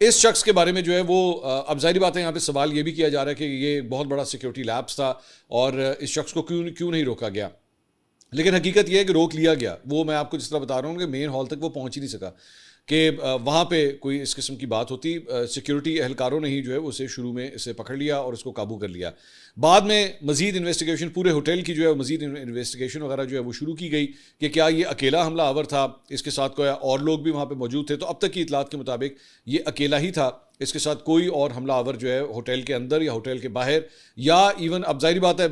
اس شخص کے بارے میں جو ہے وہ اب ظاہری بات ہے یہاں پہ سوال یہ بھی کیا جا رہا ہے کہ یہ بہت بڑا سیکیورٹی لیپس تھا اور اس شخص کو کیوں نہیں روکا گیا. لیکن حقیقت یہ ہے کہ روک لیا گیا. وہ میں آپ کو جس طرح بتا رہا ہوں کہ مین ہال تک وہ پہنچ ہی نہیں سکا کہ وہاں پہ کوئی اس قسم کی بات ہوتی. سیکیورٹی اہلکاروں نے ہی جو ہے اسے شروع میں اسے پکڑ لیا اور اس کو قابو کر لیا. بعد میں مزید انویسٹیگیشن پورے ہوٹل کی جو ہے مزید انویسٹیگیشن وغیرہ جو ہے وہ شروع کی گئی کہ کیا یہ اکیلا حملہ آور تھا, اس کے ساتھ کوئی اور لوگ بھی وہاں پہ موجود تھے. تو اب تک کی اطلاعات کے مطابق یہ اکیلا ہی تھا, اس کے ساتھ کوئی اور حملہ آور جو ہے ہوٹل کے اندر یا ہوٹل کے باہر یا ایون اب ظاہری بات ہے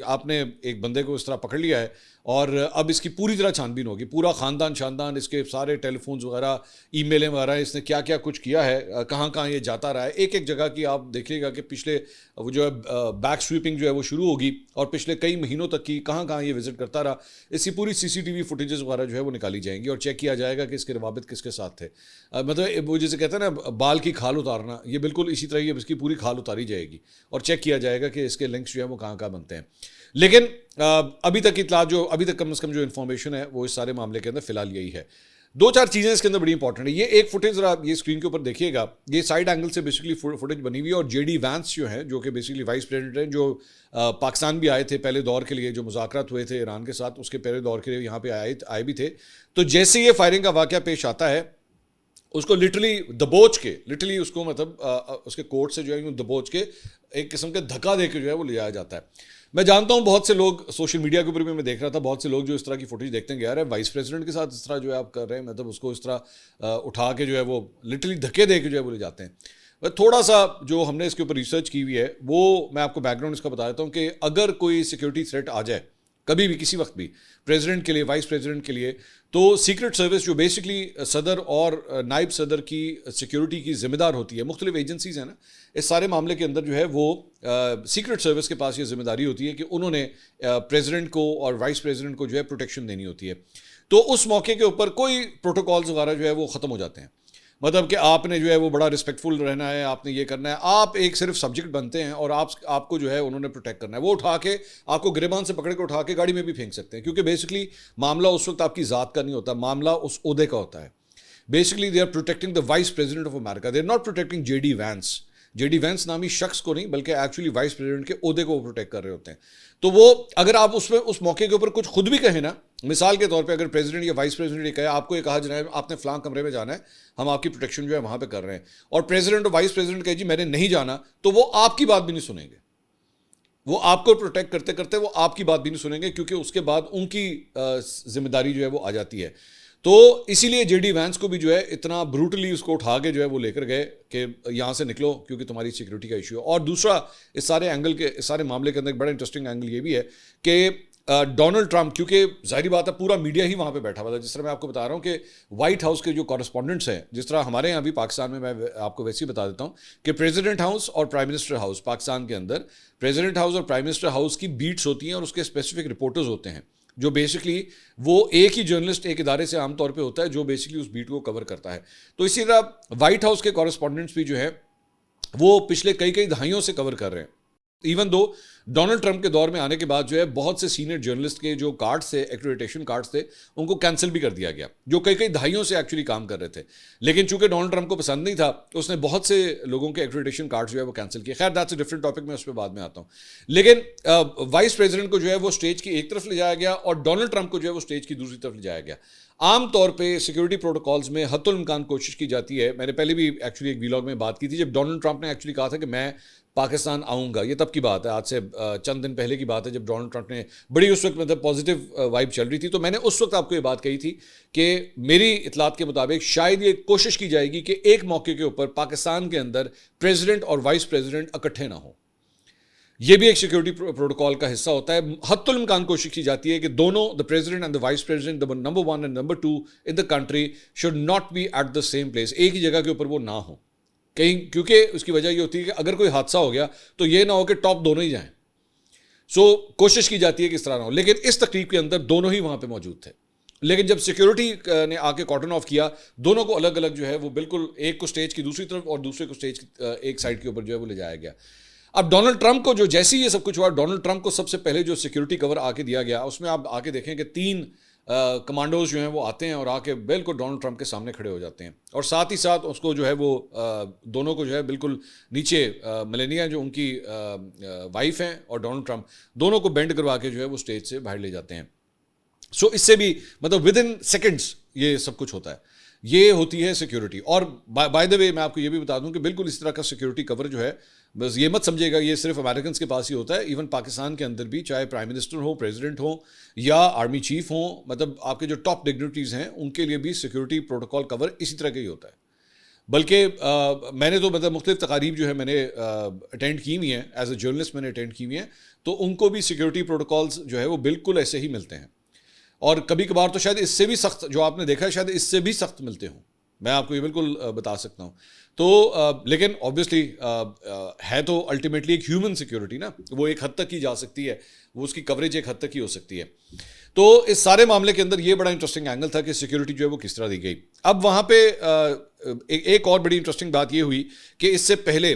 آپ نے ایک بندے کو اس طرح پکڑ لیا ہے اور اب اس کی پوری طرح چھان بین ہوگی. پورا خاندان اس کے سارے ٹیلی فونز وغیرہ ای میلیں وغیرہ اس نے کیا کیا کچھ کیا ہے, کہاں یہ جاتا رہا ہے. ایک جگہ کی آپ دیکھیے گا کہ پچھلے وہ جو ہے بیک سویپنگ جو ہے وہ شروع ہوگی اور پچھلے کئی مہینوں تک کی کہاں یہ وزٹ کرتا رہا. اس کی پوری CCTV فوٹیجز وغیرہ جو ہے وہ نکالی جائیں گی اور چیک کیا جائے گا کہ اس کے روابط کس کے ساتھ تھے. مطلب وہ جسے کہتے ہیں نا بال کی کھال اتارنا, یہ بالکل اسی طرح یہ اس کی پوری کھال اتاری جائے گی اور چیک کیا جائے گا کہ اس کے لنکس جو ہے وہ کہاں بنتے ہیں. لیکن ابھی تک اطلاعات جو ابھی تک کم از کم جو انفارمیشن ہے وہ اس سارے معاملے کے اندر فی الحال یہی ہے. 2-4 چیزیں اس کے اندر بڑی انپورٹنٹ ہے. یہ ایک فوٹیج ذرا یہ اسکرین کے اوپر دیکھیے گا, یہ سائڈ اینگل سے بیسکلی فوٹیج بنی ہوئی ہے اور JD وینس جو ہیں جو کہ بیسکلی وائس پریزیڈنٹ ہیں, جو پاکستان بھی آئے تھے پہلے دور کے لیے, جو مذاکرات ہوئے تھے ایران کے ساتھ اس کے پہلے دور کے لیے یہاں پہ آئے بھی تھے. تو جیسے یہ فائرنگ کا واقعہ پیش آتا ہے اس کو لٹرلی دبوچ کے اس کو مطلب اس کے کوٹ سے جو ہے دبوچ کے ایک قسم کے دھکا دے کے جو ہے وہ لے جایا جاتا ہے. میں جانتا ہوں بہت سے لوگ سوشل میڈیا کے اوپر بھی میں دیکھ رہا تھا, بہت سے لوگ جو اس طرح کی فوٹیج دیکھتے ہیں کہ یار وائس پریزیڈنٹ کے ساتھ اس طرح جو ہے آپ کر رہے ہیں, مطلب اس کو اس طرح اٹھا کے جو ہے وہ لٹرلی دھکے دے کے جو ہے وہ لے جاتے ہیں. تھوڑا سا جو ہم نے اس کے اوپر ریسرچ کی ہوئی ہے وہ میں آپ کو بیک گراؤنڈ اس کا بتا دیتا ہوں کہ اگر کوئی سیکیورٹی تھریٹ آ جائے کبھی بھی کسی وقت بھی پریزیڈنٹ کے لیے, وائس پریزیڈنٹ کے لیے, تو سیکرٹ سروس جو بیسکلی صدر اور نائب صدر کی سیکیورٹی کی ذمہ دار ہوتی ہے, مختلف ایجنسیز ہیں نا, اس سارے معاملے کے اندر جو ہے وہ سیکرٹ سروس کے پاس یہ ذمہ داری ہوتی ہے کہ انہوں نے پریزیڈنٹ کو اور وائس پریزیڈنٹ کو جو ہے پروٹیکشن دینی ہوتی ہے. تو اس موقع کے اوپر کوئی پروٹوکالز وغیرہ جو ہے وہ ختم ہو جاتے ہیں. مطلب کہ آپ نے جو ہے وہ بڑا رسپیکٹفل رہنا ہے, آپ نے یہ کرنا ہے, آپ ایک صرف سبجیکٹ بنتے ہیں اور آپ کو جو ہے انہوں نے پروٹیکٹ کرنا ہے. وہ اٹھا کے آپ کو گریبان سے پکڑ کے اٹھا کے گاڑی میں بھی پھینک سکتے ہیں, کیونکہ بیسکلی معاملہ اس وقت آپ کی ذات کا نہیں ہوتا, معاملہ اس عہدے کا ہوتا ہے. Basically they are protecting the vice president of America, they are not protecting JD Vance. JD Vance نامی شخص کو نہیں بلکہ ایکچولی وائس پریزیڈنٹ کے عہدے کو پروٹیکٹ کر رہے ہوتے ہیں. تو وہ اگر آپ اس موقع کے اوپر کچھ خود بھی کہیں نا, مثال کے طور پہ اگر پریزیڈنٹ یا وائس پریزیڈنٹ یہ کہے, آپ کو یہ کہا جناب آپ نے فلاں کمرے میں جانا ہے, ہم آپ کی پروٹیکشن جو ہے وہاں پہ کر رہے ہیں, اور پریزیڈنٹ اور وائس پریزیڈنٹ کہے جی میں نے نہیں جانا, تو وہ آپ کی بات بھی نہیں سنیں گے. وہ آپ کو پروٹیکٹ کرتے کرتے وہ آپ کی بات بھی نہیں سنیں گے, کیونکہ اس کے بعد ان کی ذمہ داری جو ہے وہ آ جاتی ہے. تو اسی لیے JD وینس کو بھی جو ہے اتنا بروٹلی اس کو اٹھا کے جو ہے وہ لے کر گئے کہ یہاں سے نکلو کیونکہ تمہاری سیکورٹی کا ایشو ہے. اور دوسرا اس سارے معاملے کے اندر ایک بڑا انٹرسٹنگ اینگل یہ بھی ہے کہ ڈونلڈ ٹرمپ, کیونکہ ظاہری بات ہے پورا میڈیا ہی وہاں پہ بیٹھا ہوا تھا. جس طرح میں آپ کو بتا رہا ہوں کہ وائٹ ہاؤس کے جو کورسپونڈنٹس ہیں, جس طرح ہمارے یہاں بھی پاکستان میں آپ کو ویسے ہی بتا دیتا ہوں کہ پریزیڈنٹ ہاؤس اور پرائم منسٹر ہاؤس پاکستان کے اندر, پریزیڈنٹ ہاؤس اور پرائم منسٹر ہاؤس کی بیٹس ہوتی ہیں اور اس کے اسپیسیفک رپورٹرز ہوتے ہیں, جو بیسکلی وہ ایک ہی جرنلسٹ ایک ادارے سے عام طور پہ ہوتا ہے جو بیسکلی اس بیٹ کو کور کرتا ہے. تو اسی طرح وائٹ ہاؤس کے کورسپونڈنٹس بھی جو ہے وہ پچھلے کئی دہائیوں سے کور کر رہے ہیں. ایون دو ڈونلڈ ٹرمپ کے دور میں آنے کے بعد جو ہے بہت سے سینئر جرنلسٹ کے جو کارڈز تھے, ایکریڈیٹیشن کارڈز تھے, ان کو کینسل بھی کر دیا گیا, جو کئی دہائیوں سے ایکچولی کام کر رہے تھے. لیکن چونکہ ڈونلڈ ٹرمپ کو پسند نہیں تھا, اس نے بہت سے لوگوں کے ایکریڈیٹیشن کارڈز جو ہے وہ کینسل کیے. خیر دیٹس اے ڈفرنٹ ٹاپک, میں اس پہ بعد میں آتا ہوں. لیکن وائس پریزیڈنٹ کو جو ہے وہ اسٹیج کی ایک طرف لے جایا گیا اور ڈونلڈ ٹرمپ کو جو ہے وہ اسٹیج کی دوسری طرف لے جایا گیا. عام طور پہ سیکورٹی پروٹوکالز میں حتی الامکان کوشش کی جاتی ہے, میں نے پہلے بھی ایکچولی ایک ویلاگ میں بات کی تھی جب ڈونلڈ ٹرمپ نے ایکچولی کہا تھا کہ میں پاکستان آؤں گا. یہ تب کی بات ہے, آج سے چند دن پہلے کی بات ہے, جب ڈونلڈ ٹرمپ نے بڑی اس وقت مطلب پازیٹیو وائب چل رہی تھی. تو میں نے اس وقت آپ کو یہ بات کہی تھی کہ میری اطلاعات کے مطابق شاید یہ کوشش کی جائے گی کہ ایک موقع کے اوپر پاکستان کے اندر پریزیڈنٹ اور وائس پریزیڈنٹ اکٹھے نہ ہوں. یہ بھی ایک سیکورٹی پروٹوکال کا حصہ ہوتا ہے. حتی الامکان کوشش کی جاتی ہے کہ دونوں, the president and the vice president, the number 1 and number 2 in the country should not be at the same place, ایک ہی جگہ کے اوپر وہ نہ ہوں کہیں, کیونکہ اس کی وجہ یہ ہوتی ہے کہ اگر کوئی حادثہ ہو گیا تو یہ نہ ہو کہ ٹاپ دونوں ہی جائیں. سو کوشش کی جاتی ہے کہ اس طرح نہ ہو. لیکن اس تقریب کے اندر دونوں ہی وہاں پہ موجود تھے. لیکن جب سیکورٹی نے آ کے کارٹن آف کیا, دونوں کو الگ الگ جو ہے وہ بالکل, ایک کو اسٹیج کی دوسری طرف اور دوسرے کو اسٹیج ایک سائڈ کے اوپر جو ہے وہ لے جایا گیا. اب ڈونلڈ ٹرمپ کو جو جیسے ہی یہ سب کچھ ہوا, ڈونلڈ ٹرمپ کو سب سے پہلے جو سیکورٹی کور آ کے دیا گیا, اس میں آپ آ کے دیکھیں کہ 3 کمانڈوز جو ہیں وہ آتے ہیں اور آ کے بالکل ڈونلڈ ٹرمپ کے سامنے کھڑے ہو جاتے ہیں، اور ساتھ ہی ساتھ اس کو جو ہے وہ دونوں کو جو ہے بالکل نیچے میلینیا جو ان کی وائف ہیں اور ڈونلڈ ٹرمپ دونوں کو بینڈ کروا کے جو ہے وہ اسٹیج سے باہر لے جاتے ہیں. سو اس سے بھی مطلب ود ان سیکنڈس یہ سب کچھ ہوتا ہے. یہ ہوتی ہے سیکیورٹی. اور بائی دا وے میں آپ کو یہ بھی بتا دوں کہ بالکل اس طرح کا سیکیورٹی کور جو ہے، بس یہ مت سمجھے گا یہ صرف امریکنس کے پاس ہی ہوتا ہے. ایون پاکستان کے اندر بھی، چاہے پرائم منسٹر ہوں، پریزیڈنٹ ہوں یا آرمی چیف ہوں، مطلب آپ کے جو ٹاپ ڈگنیٹریز ہیں ان کے لیے بھی سیکیورٹی پروٹوکول کور اسی طرح کا ہی ہوتا ہے. بلکہ میں نے تو مطلب مختلف تقاریب جو ہے میں نے اٹینڈ کی ہوئی ہیں، ایز اے جرنلسٹ میں نے اٹینڈ کی ہوئی ہیں، تو ان کو بھی سیکیورٹی پروٹوکالز جو ہے وہ بالکل ایسے ہی ملتے ہیں. اور کبھی کبھار تو شاید اس سے بھی سخت جو آپ نے دیکھا ہے، شاید اس سے بھی سخت ملتے ہوں، میں آپ کو یہ بالکل بتا سکتا ہوں. تو لیکن آبویسلی ہے تو الٹیمیٹلی ایک ہیومن سیکیورٹی نا، وہ ایک حد تک کی جا سکتی ہے، وہ اس کی کوریج ایک حد تک ہی ہو سکتی ہے. تو اس سارے معاملے کے اندر یہ بڑا انٹرسٹنگ اینگل تھا کہ سیکیورٹی جو ہے وہ کس طرح دی گئی. اب وہاں پہ ایک اور بڑی انٹرسٹنگ بات یہ ہوئی کہ اس سے پہلے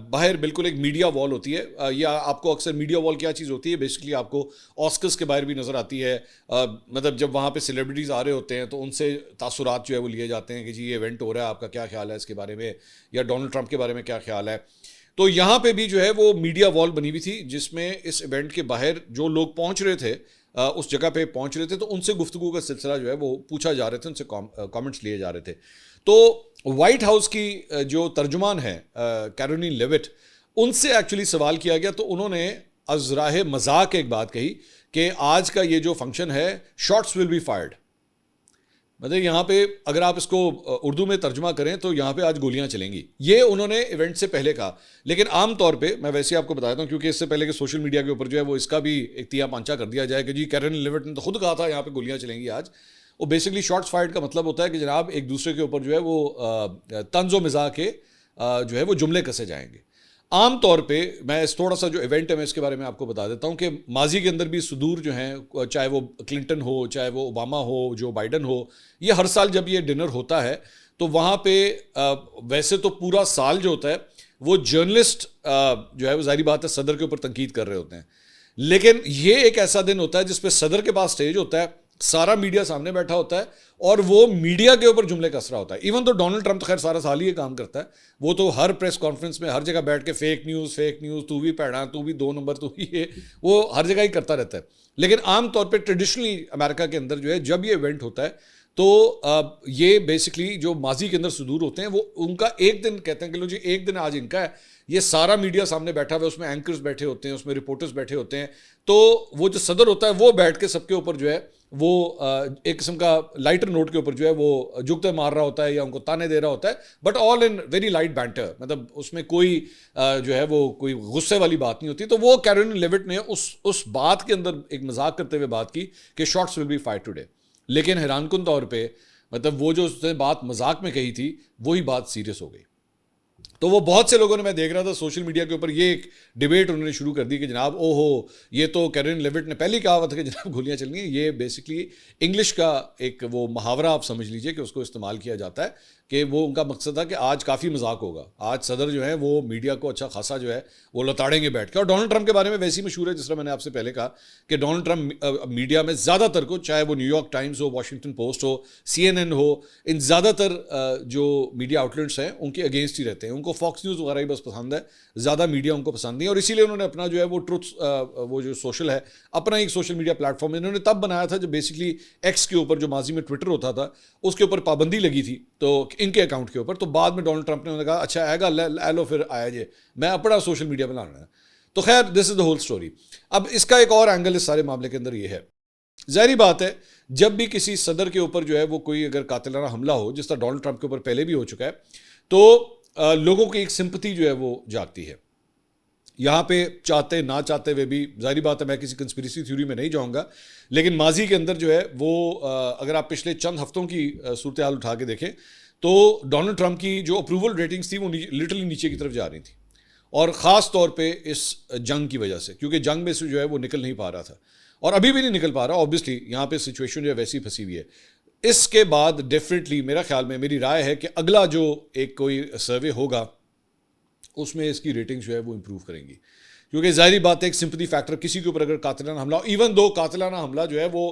باہر بالکل ایک میڈیا وال ہوتی ہے، یا آپ کو اکثر میڈیا وال کیا چیز ہوتی ہے، بیسکلی آپ کو آسکرز کے باہر بھی نظر آتی ہے. مطلب جب وہاں پہ سیلیبریٹیز آ رہے ہوتے ہیں تو ان سے تاثرات جو ہے وہ لیے جاتے ہیں کہ جی یہ ایونٹ ہو رہا ہے، آپ کا کیا خیال ہے اس کے بارے میں، یا ڈونلڈ ٹرمپ کے بارے میں کیا خیال ہے. تو یہاں پہ بھی جو ہے وہ میڈیا وال بنی ہوئی تھی، جس میں اس ایونٹ کے باہر جو لوگ پہنچ رہے تھے، اس جگہ پہ پہنچ رہے تھے، تو ان سے گفتگو کا سلسلہ جو ہے وہ پوچھا جا رہے تھے، ان سے کامنٹس لیے جا رہے تھے. تو وائٹ ہاؤس کی جو ترجمان ہے کیرولین لیوٹ، ان سے ایکچولی سوال کیا گیا، تو انہوں نے از راہ مذاق ایک بات کہی کہ آج کا یہ جو فنکشن ہے، شاٹس ول بی فائرڈ. مطلب یہاں پہ اگر آپ اس کو اردو میں ترجمہ کریں تو یہاں پہ آج گولیاں چلیں گی. یہ انہوں نے ایونٹ سے پہلے کہا. لیکن عام طور پہ میں ویسے آپ کو بتاتا ہوں، کیونکہ اس سے پہلے کہ سوشل میڈیا کے اوپر جو ہے وہ اس کا بھی ایک تیا پانچا کر دیا جائے کہ جی کیرولین لیوٹ نے تو خود کہا تھا یہاں پہ گولیاں چلیں گی آج. وہ بیسکلی شارٹس فائرڈ کا مطلب ہوتا ہے کہ جناب ایک دوسرے کے اوپر جو ہے وہ طنز و مزاح کے جو ہے وہ جملے کسے جائیں گے. عام طور پہ میں اس تھوڑا سا جو ایونٹ ہے میں اس کے بارے میں آپ کو بتا دیتا ہوں کہ ماضی کے اندر بھی صدور جو ہیں، چاہے وہ کلنٹن ہو، چاہے وہ اوباما ہو، جو بائیڈن ہو، یہ ہر سال جب یہ ڈنر ہوتا ہے تو وہاں پہ ویسے تو پورا سال جو ہوتا ہے وہ جرنلسٹ جو ہے وہ ظاہری بات ہے صدر کے اوپر تنقید کر رہے ہوتے ہیں. لیکن یہ ایک ایسا دن ہوتا ہے جس پہ صدر کے پاس سٹیج ہوتا ہے، سارا میڈیا سامنے بیٹھا ہوتا ہے اور وہ میڈیا کے اوپر جملے کس رہا ہوتا ہے. ایون تو ڈونلڈ ٹرمپ تو خیر سارا سال ہی یہ کام کرتا ہے، وہ تو ہر پریس کانفرنس میں ہر جگہ بیٹھ کے فیک نیوز، تو بھی پیڑا، تو بھی 2 نمبر، تو بھی یہ، وہ ہر جگہ ہی کرتا رہتا ہے. لیکن عام طور پہ ٹریڈیشنلی امریکہ کے اندر جو ہے جب یہ ایونٹ ہوتا ہے تو یہ بیسکلی جو ماضی کے اندر صدور ہوتے ہیں وہ ان کا ایک دن کہتے ہیں کہ لو جی ایک دن آج ان کا ہے، یہ سارا میڈیا سامنے بیٹھا ہوا ہے، اس میں اینکرز بیٹھے ہوتے ہیں، اس میں رپورٹرز بیٹھے ہوتے ہیں. تو وہ جو صدر ہوتا ہے وہ بیٹھ کے سب کے اوپر جو ہے وہ ایک قسم کا لائٹر نوٹ کے اوپر جو ہے وہ جگتے مار رہا ہوتا ہے یا ان کو تانے دے رہا ہوتا ہے، but all in very light banter. مطلب اس میں کوئی جو ہے وہ کوئی غصے والی بات نہیں ہوتی. تو وہ کیرولین لیوٹ نے اس بات کے اندر ایک مذاق کرتے ہوئے بات کی کہ shots will be fired today. لیکن حیران کن طور پہ مطلب وہ جو اس نے بات مذاق میں کہی تھی وہی بات سیریس ہو گئی. تو وہ بہت سے لوگوں نے، میں دیکھ رہا تھا سوشل میڈیا کے اوپر یہ ایک ڈیبیٹ انہوں نے شروع کر دی کہ جناب او ہو، یہ تو کیرولین لیوٹ نے پہلے کہا ہوا تھا کہ جناب گولیاں چلنی ہیں. یہ بیسکلی انگلش کا ایک وہ محاورہ آپ سمجھ لیجئے کہ اس کو استعمال کیا جاتا ہے کہ وہ ان کا مقصد تھا کہ آج کافی مذاق ہوگا، آج صدر جو ہے وہ میڈیا کو اچھا خاصا جو ہے وہ لتاڑیں گے بیٹھ کے. اور ڈونلڈ ٹرمپ کے بارے میں ویسی مشہور ہے، جس طرح میں نے آپ سے پہلے کہا کہ ڈونلڈ ٹرمپ میڈیا میں زیادہ تر کو، چاہے وہ نیو یارک ٹائمز ہو، واشنگٹن پوسٹ ہو، CNN ہو، ان زیادہ تر جو میڈیا آؤٹلیٹس ہیں ان کے اگینسٹ ہی رہتے ہیں. ان کو فاکس نیوز وغیرہ ہی بس پسند ہے، زیادہ میڈیا ان کو پسند نہیں. اور اسی لیے انہوں نے اپنا جو ہے وہ ٹروتھ وہ جو سوشل ہے، اپنا ایک سوشل میڈیا پلیٹ فارم انہوں نے تب بنایا تھا جب بیسکلی ایکس کے اوپر، جو ماضی میں ٹویٹر ہوتا تھا، اس کے اوپر پابندی لگی تھی تو ان کے اکاؤنٹ کے اوپر. تو بعد میں ڈونلڈ ٹرمپ نے کہا اچھا آئے گا لے لو، پھر آیا جے میں اپنا سوشل میڈیا پہ لانا ہے. تو خیر دس از دا ہول اسٹوری. اب اس کا ایک اور اینگل اس سارے معاملے کے اندر یہ ہے، ظاہری بات ہے جب بھی کسی صدر کے اوپر جو ہے وہ کوئی اگر قاتلانہ حملہ ہو، جس طرح ڈونلڈ ٹرمپ کے اوپر پہلے بھی ہو چکا ہے، تو لوگوں کی ایک سمپتھی جو ہے وہ جاگتی ہے. یہاں پہ چاہتے نہ چاہتے ہوئے بھی، ظاہری بات ہے میں کسی کنسپریسی تھیوری میں نہیں جاؤں گا، لیکن ماضی کے اندر جو ہے وہ اگر آپ پچھلے چند ہفتوں کی صورتحال اٹھا کے دیکھیں تو ڈونلڈ ٹرمپ کی جو اپروول ریٹنگز تھی وہ لٹرلی نیچے کی طرف جا رہی تھی. اور خاص طور پہ اس جنگ کی وجہ سے، کیونکہ جنگ میں سے جو ہے وہ نکل نہیں پا رہا تھا اور ابھی بھی نہیں نکل پا رہا. آبویسلی یہاں پہ سچویشن جو ہے ویسی پھنسی ہوئی ہے. اس کے بعد ڈیفینیٹلی میرا خیال میں، میری رائے ہے کہ اگلا جو ایک کوئی سروے ہوگا اس میں اس کی ریٹنگ جو ہے وہ امپروو کریں گی، کیونکہ ظاہری بات ہے ایک سمپتھی فیکٹر کسی کے اوپر اگر قاتلانہ حملہ ہو، ایون دو قاتلانہ حملہ جو ہے وہ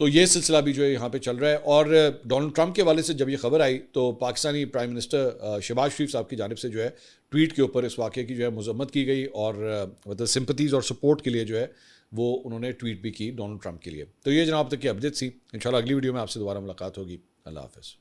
تو یہ سلسلہ بھی جو ہے یہاں پہ چل رہا ہے. اور ڈونلڈ ٹرمپ کے حوالے سے جب یہ خبر آئی تو پاکستانی پرائم منسٹر شہباز شریف صاحب کی جانب سے جو ہے ٹویٹ کے اوپر اس واقعے کی جو ہے مذمت کی گئی اور مطلب سمپتیز اور سپورٹ کے لیے جو ہے وہ انہوں نے ٹویٹ بھی کی ڈونلڈ ٹرمپ کے لیے. تو یہ جناب تک کی اپڈیٹ تھی. انشاءاللہ اگلی ویڈیو میں آپ سے دوبارہ ملاقات ہوگی. اللہ حافظ.